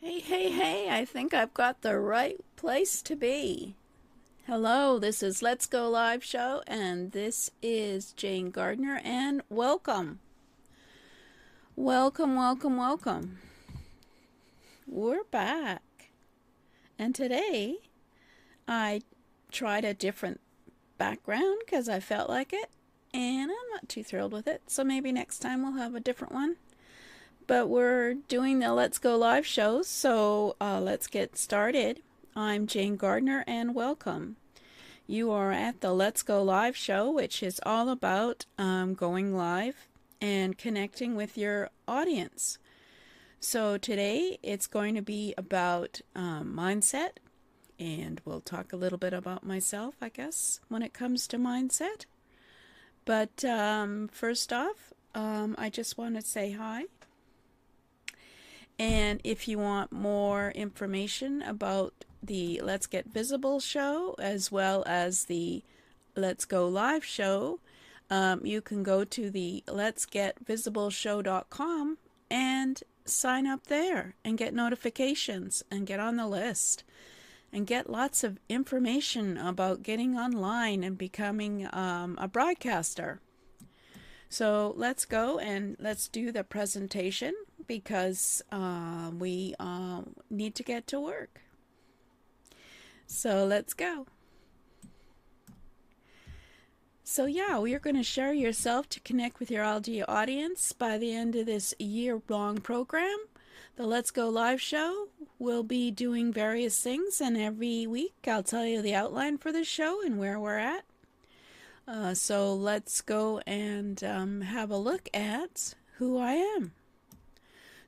Hey, hey, hey, I think I've got the right place to be. Hello, this is Let's Go Live Show, and this is Jane Gardner, and welcome. Welcome, welcome, welcome. We're back. And today, I tried a different background because I felt like it, and I'm not too thrilled with it, so maybe next time we'll have a different one. But we're doing the Let's Go Live show, so let's get started. I'm Jane Gardner, and welcome. You are at the Let's Go Live show, which is all about going live and connecting with your audience. So today it's going to be about mindset, and we'll talk a little bit about myself, I guess, when it comes to mindset. But first off, I just want to say hi. And if you want more information about the Let's Get Visible show as well as the Let's Go Live show, you can go to the letsgetvisibleshow.com and sign up there and get notifications and get on the list and get lots of information about getting online and becoming a broadcaster. So let's go and let's do the presentation because we need to get to work. So let's go. So yeah, we are going to share yourself to connect with your audience by the end of this year-long program. The Let's Go Live show will be doing various things, and every week I'll tell you the outline for the show and where we're at. So let's go and have a look at who I am.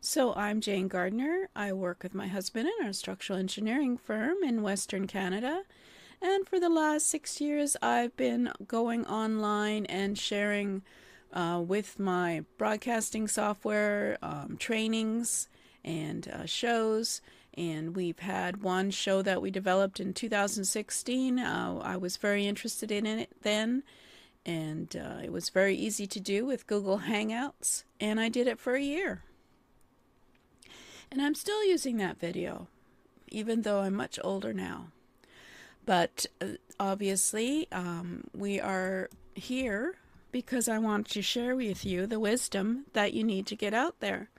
So I'm Jane Gardner. I work with my husband in our structural engineering firm in Western Canada. And for the last 6 years, I've been going online and sharing with my broadcasting software trainings and shows. And we've had one show that we developed in 2016. I was very interested in it then. And it was very easy to do with Google Hangouts. And I did it for a year. And I'm still using that video, even though I'm much older now. But obviously, we are here because I want to share with you the wisdom that you need to get out there.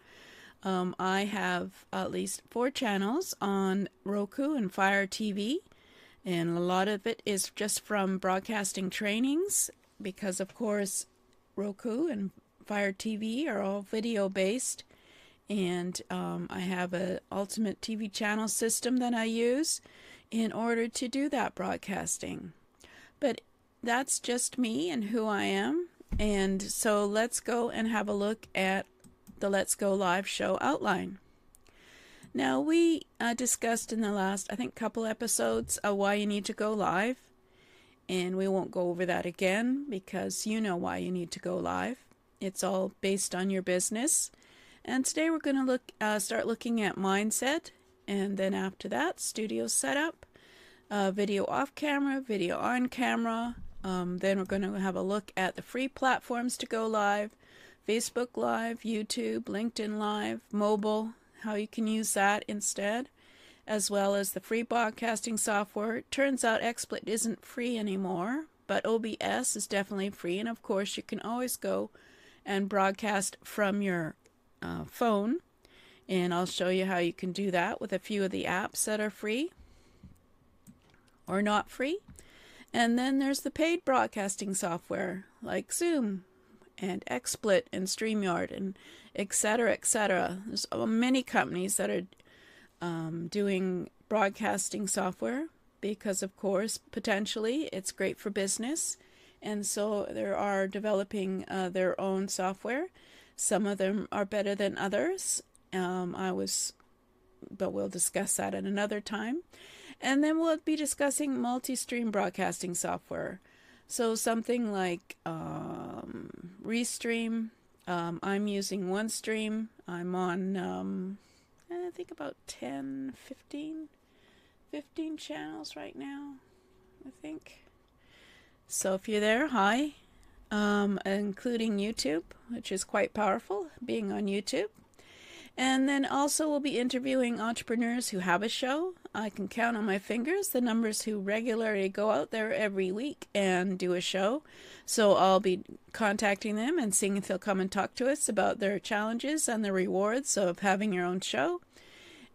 I have at least 4 channels on Roku and Fire TV, and a lot of it is just from broadcasting trainings because, of course, Roku and Fire TV are all video-based. And I have an ultimate TV channel system that I use in order to do that broadcasting. But that's just me and who I am. And so let's go and have a look at the Let's Go Live show outline. Now we discussed in the last, I think, couple episodes why you need to go live. And we won't go over that again because you know why you need to go live. It's all based on your business. And today we're going to start looking at mindset, and then after that, studio setup, video off camera, video on camera. Then we're going to have a look at the free platforms to go live, Facebook Live, YouTube, LinkedIn Live, mobile, how you can use that instead, as well as the free broadcasting software. It turns out XSplit isn't free anymore, but OBS is definitely free, and of course you can always go and broadcast from your phone, and I'll show you how you can do that with a few of the apps that are free or not free. And then there's the paid broadcasting software like Zoom and XSplit and StreamYard and etc. etc. There's many companies that are doing broadcasting software because, of course, potentially it's great for business, and so they are developing their own software. Some of them are better than others. But we'll discuss that at another time. And then we'll be discussing multi-stream broadcasting software. So something like Restream. I'm using OneStream. I'm on, I think about 10, 15 channels right now, I think. So if you're there, hi. Including YouTube, which is quite powerful, being on YouTube. And then also we'll be interviewing entrepreneurs who have a show. I can count on my fingers the numbers who regularly go out there every week and do a show. So I'll be contacting them and seeing if they'll come and talk to us about their challenges and the rewards of having your own show.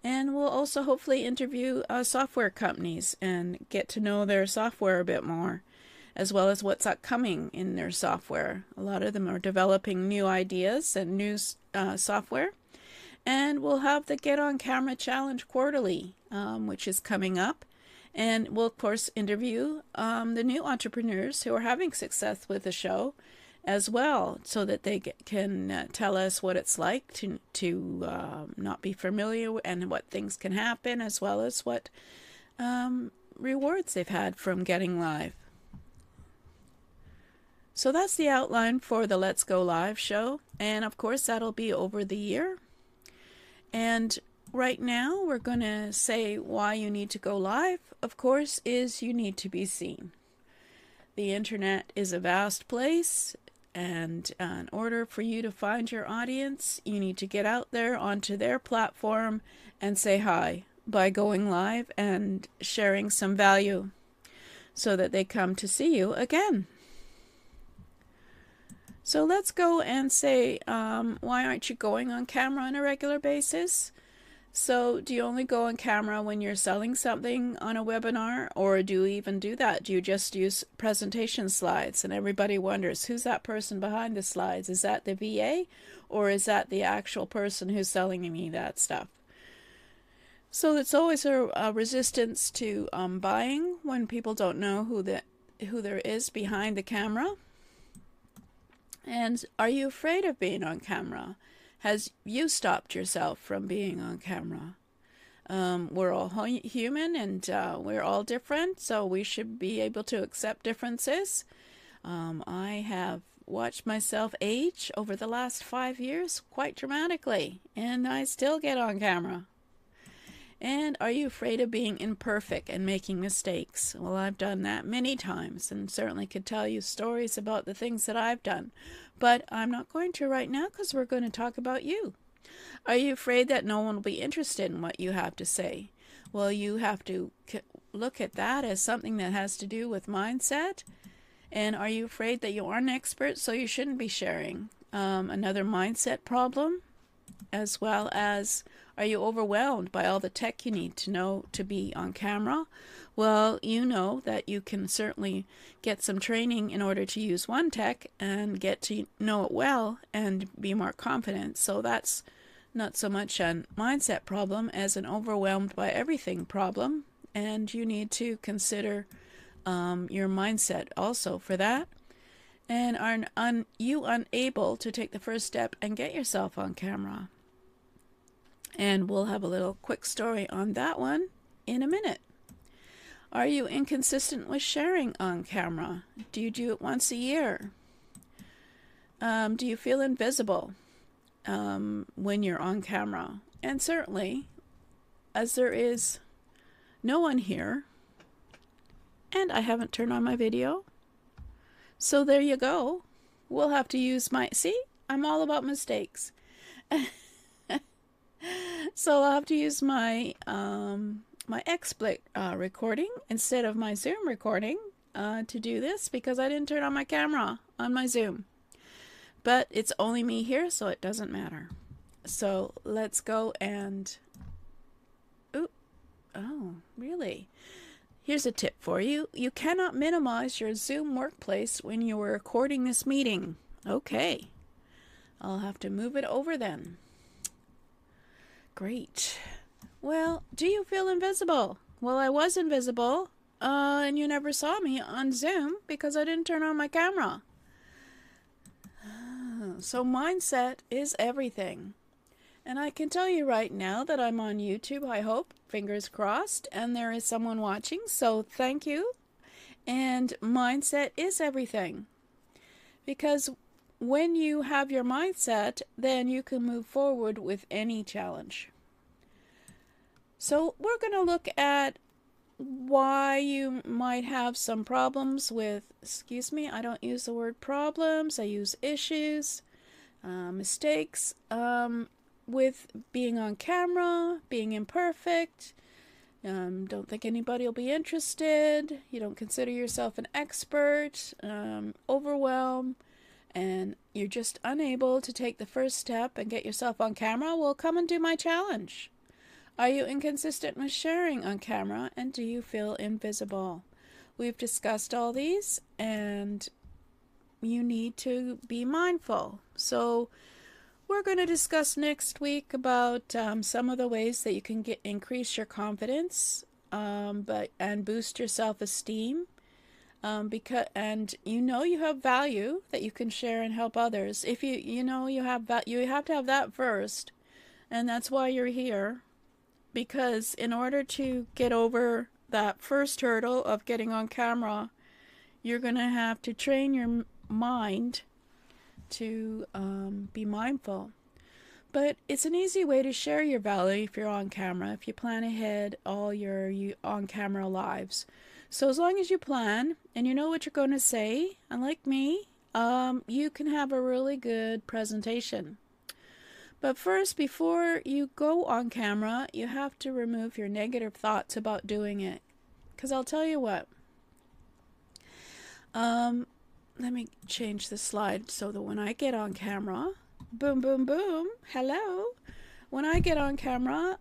And we'll also hopefully interview software companies and get to know their software a bit more, as well as what's upcoming in their software. A lot of them are developing new ideas and new software. And we'll have the Get on Camera Challenge quarterly, which is coming up. And we'll, of course, interview the new entrepreneurs who are having success with the show as well, so that they can tell us what it's like to not be familiar and what things can happen, as well as what rewards they've had from getting live. So that's the outline for the Let's Go Live show. And of course, that'll be over the year. And right now, we're going to say why you need to go live, of course, is you need to be seen. The internet is a vast place, and in order for you to find your audience, you need to get out there onto their platform and say hi by going live and sharing some value so that they come to see you again. So let's go and say, why aren't you going on camera on a regular basis? So do you only go on camera when you're selling something on a webinar, or do you even do that? Do you just use presentation slides and everybody wonders, who's that person behind the slides? Is that the VA, or is that the actual person who's selling me that stuff? So it's always a resistance to buying when people don't know who there is behind the camera. And are you afraid of being on camera? Has you stopped yourself from being on camera? We're all human, and we're all different, so we should be able to accept differences. I have watched myself age over the last 5 years quite dramatically, and I still get on camera. And are you afraid of being imperfect and making mistakes? Well, I've done that many times, and certainly could tell you stories about the things that I've done. But I'm not going to right now, because we're going to talk about you. Are you afraid that no one will be interested in what you have to say? Well, you have to look at that as something that has to do with mindset. And are you afraid that you aren't an expert, so you shouldn't be sharing? Another mindset problem, as well as, are you overwhelmed by all the tech you need to know to be on camera? Well, you know that you can certainly get some training in order to use one tech and get to know it well and be more confident. So that's not so much a mindset problem as an overwhelmed by everything problem. And you need to consider your mindset also for that. And are you unable to take the first step and get yourself on camera? And we'll have a little quick story on that one in a minute. Are you inconsistent with sharing on camera? Do you do it once a year? Do you feel invisible when you're on camera? And certainly, as there is no one here, and I haven't turned on my video, so there you go. We'll have to use my... See, I'm all about mistakes. So I'll have to use my my XSplit recording instead of my Zoom recording to do this, because I didn't turn on my camera on my Zoom. But it's only me here, so it doesn't matter. So let's go and... Ooh. Oh, really? Here's a tip for you. You cannot minimize your Zoom workplace when you are recording this meeting. Okay. I'll have to move it over then. Great. Well, do you feel invisible? Well, I was invisible, and you never saw me on Zoom because I didn't turn on my camera. So mindset is everything. And I can tell you right now that I'm on YouTube, I hope, fingers crossed, and there is someone watching, so thank you. And mindset is everything. Because when you have your mindset, then you can move forward with any challenge. So we're going to look at why you might have some problems with, excuse me, I don't use the word problems, I use issues, mistakes, with being on camera, being imperfect. Don't think anybody will be interested. You don't consider yourself an expert. Overwhelmed, and you're just unable to take the first step and get yourself on camera. Well, come and do my challenge. Are you inconsistent with sharing on camera, and do you feel invisible? We've discussed all these, and you need to be mindful. So we're going to discuss next week about some of the ways that you can increase your confidence, and boost your self-esteem, and you have value that you can share and help others. If you have you have to have that first, and that's why you're here. Because in order to get over that first hurdle of getting on camera, you're going to have to train your mind to be mindful. But it's an easy way to share your value if you're on camera, if you plan ahead all your on-camera lives. So as long as you plan and you know what you're going to say, unlike me, you can have a really good presentation. But first, before you go on camera, you have to remove your negative thoughts about doing it. Because I'll tell you what. Let me change the slide so that when I get on camera, boom, boom, boom, hello. When I get on camera,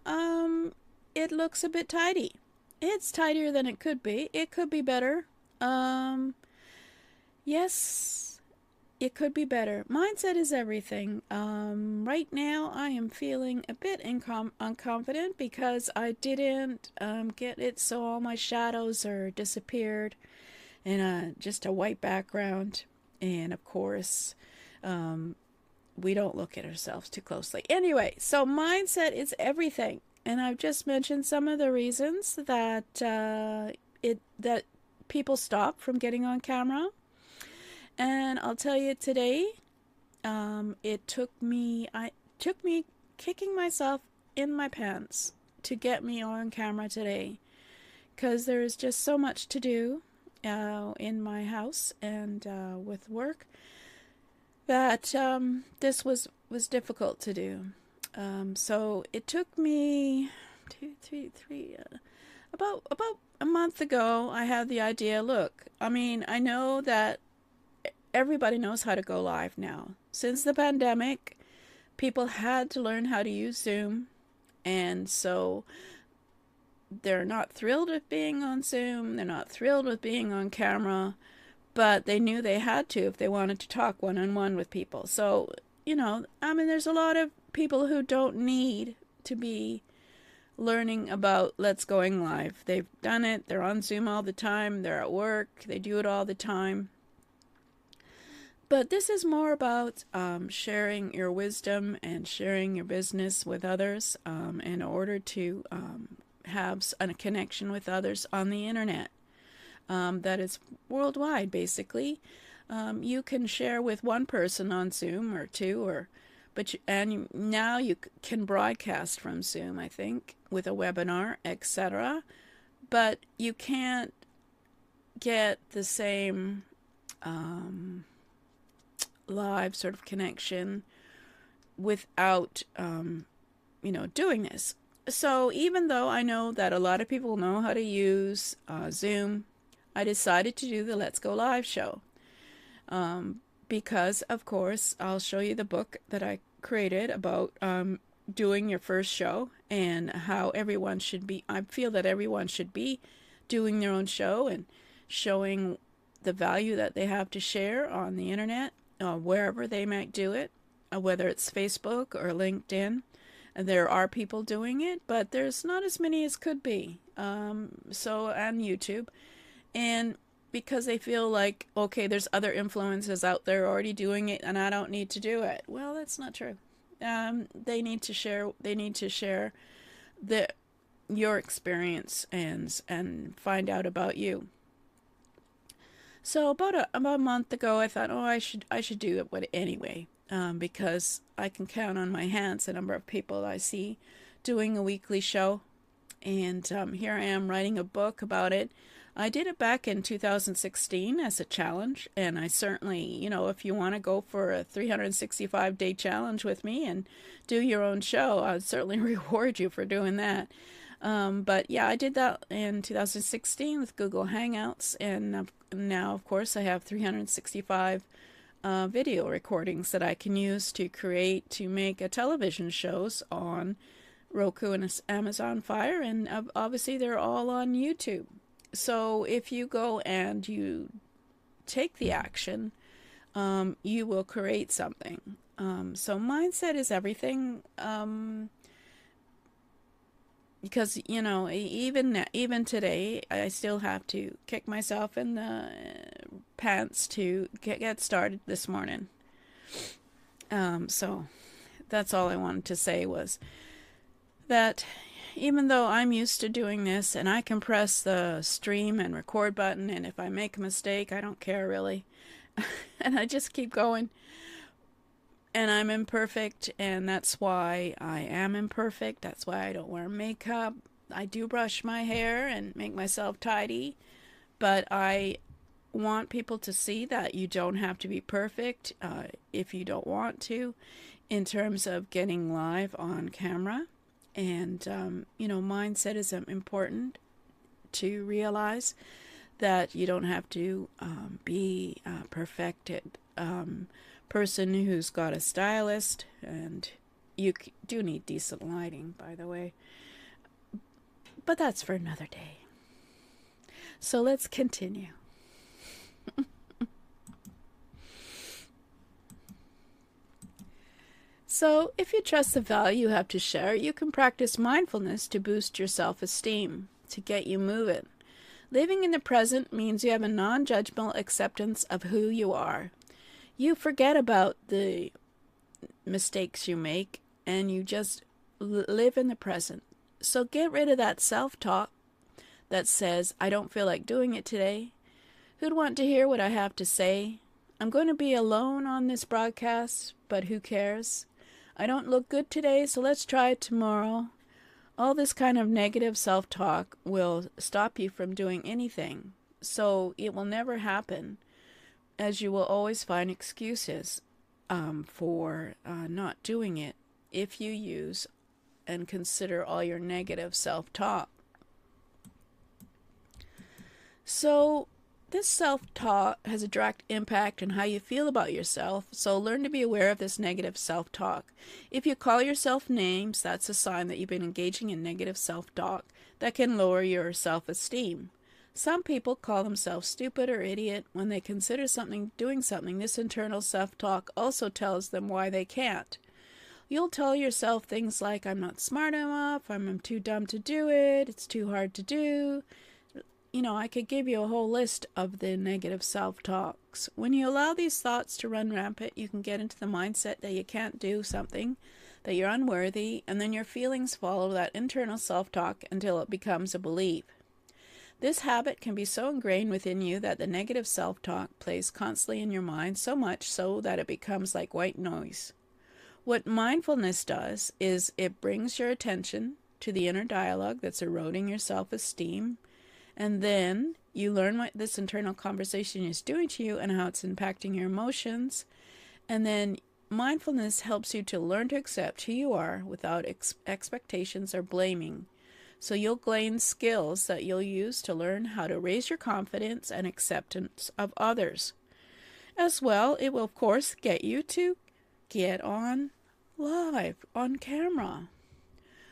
it looks a bit tidy. It's tidier than it could be. It could be better. Yes. It could be better. Mindset is everything. Right now, I am feeling a bit unconfident because I didn't get it, so all my shadows are disappeared and just a white background. And of course, we don't look at ourselves too closely. Anyway, so mindset is everything. And I've just mentioned some of the reasons that that people stop from getting on camera. And I'll tell you today, it took me kicking myself in my pants to get me on camera today, because there's just so much to do in my house and with work that this was difficult to do. So it took me about a month ago. I had the idea. Look, I mean, I know that everybody knows how to go live now. Since the pandemic, people had to learn how to use Zoom, and so they're not thrilled with being on Zoom, they're not thrilled with being on camera, but they knew they had to if they wanted to talk one-on-one with people. So, I mean, there's a lot of people who don't need to be learning about Let's Going Live. They've done it, they're on Zoom all the time, they're at work, they do it all the time. But this is more about sharing your wisdom and sharing your business with others in order to have a connection with others on the internet. That is worldwide, basically. You can share with one person on Zoom or two, now you can broadcast from Zoom, I think, with a webinar, etc. But you can't get the same live sort of connection without doing this. So even though I know that a lot of people know how to use Zoom, I decided to do the Let's Go Live show because, of course, I'll show you the book that I created about doing your first show and how everyone should be. I feel that everyone should be doing their own show and showing the value that they have to share on the internet, wherever they might do it, whether it's Facebook or LinkedIn. And there are people doing it, but there's not as many as could be. And YouTube. And because they feel like, okay, there's other influencers out there already doing it and I don't need to do it. Well, that's not true. They need to share your experience and find out about you. So about a month ago, I thought, I should do it anyway, because I can count on my hands the number of people I see doing a weekly show, and here I am writing a book about it. I did it back in 2016 as a challenge, and I certainly, if you want to go for a 365-day challenge with me and do your own show, I'd certainly reward you for doing that. But yeah, I did that in 2016 with Google Hangouts, and now, of course, I have 365 video recordings that I can use to make a television shows on Roku and Amazon Fire, and obviously they're all on YouTube. So if you go and you take the action, you will create something. So mindset is everything. Because even today, I still have to kick myself in the pants to get started this morning. So that's all I wanted to say, was that even though I'm used to doing this and I can press the stream and record button, and if I make a mistake, I don't care really. And I just keep going. And I'm imperfect, and that's why I am imperfect. That's why I don't wear makeup. I do brush my hair and make myself tidy, but I want people to see that you don't have to be perfect if you don't want to, in terms of getting live on camera. And, mindset is important to realize that you don't have to be a perfected person who's got a stylist, and you do need decent lighting, by the way. But that's for another day. So let's continue. So, if you trust the value you have to share, you can practice mindfulness to boost your self-esteem, to get you moving. Living in the present means you have a non-judgmental acceptance of who you are. You forget about the mistakes you make, and you just live in the present. So get rid of that self-talk that says, I don't feel like doing it today. Who'd want to hear what I have to say? I'm going to be alone on this broadcast, but who cares? I don't look good today, so let's try it tomorrow. All this kind of negative self-talk will stop you from doing anything. So it will never happen, as you will always find excuses for not doing it if you use and consider all your negative self-talk. So this self-talk has a direct impact on how you feel about yourself, so learn to be aware of this negative self-talk. If you call yourself names, that's a sign that you've been engaging in negative self-talk that can lower your self-esteem. Some people call themselves stupid or idiot when they consider doing something. This internal self-talk also tells them why they can't. You'll tell yourself things like, I'm not smart enough, I'm too dumb to do it, it's too hard to do. I could give you a whole list of the negative self-talks. When you allow these thoughts to run rampant, you can get into the mindset that you can't do something, that you're unworthy, and then your feelings follow that internal self-talk until it becomes a belief. This habit can be so ingrained within you that the negative self-talk plays constantly in your mind, so much so that it becomes like white noise. What mindfulness does is it brings your attention to the inner dialogue that's eroding your self-esteem, and then you learn what this internal conversation is doing to you and how it's impacting your emotions. And then mindfulness helps you to learn to accept who you are without expectations or blaming. So you'll gain skills that you'll use to learn how to raise your confidence and acceptance of others. As well, it will, of course, get you to get on live, on camera.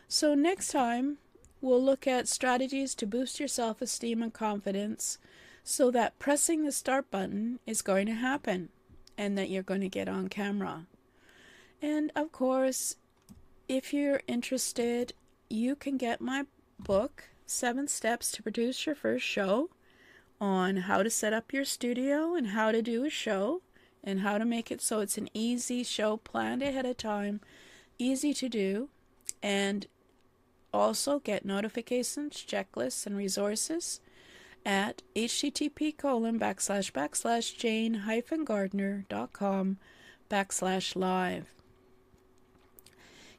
So next time, we'll look at strategies to boost your self-esteem and confidence so that pressing the start button is going to happen and that you're going to get on camera. And of course, if you're interested, you can get my book, 7 Steps to Produce Your First Show, on how to set up your studio and how to do a show and how to make it so it's an easy show planned ahead of time, easy to do, and also get notifications, checklists, and resources at http://jane-gardner.com/live.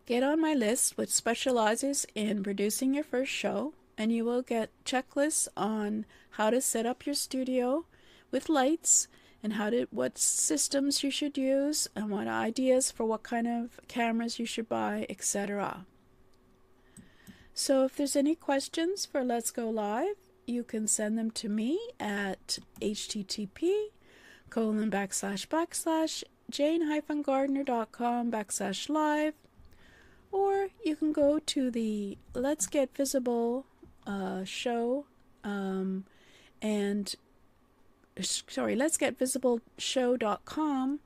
Get on my list, which specializes in producing your first show, and you will get checklists on how to set up your studio with lights, and what systems you should use, and what ideas for what kind of cameras you should buy, etc. So if there's any questions for Let's Go Live, you can send them to me at http://jane-gardner.com/live, or you can go to the Let's Get Visible show Let's Get Visible show.com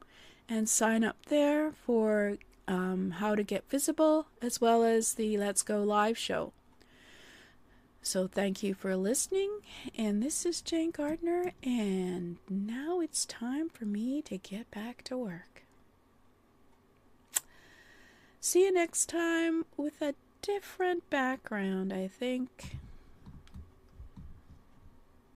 and sign up there for how to get visible, as well as the Let's Go Live show. So thank you for listening, and this is Jane Gardner, and now it's time for me to get back to work. See you next time with a different background, I think.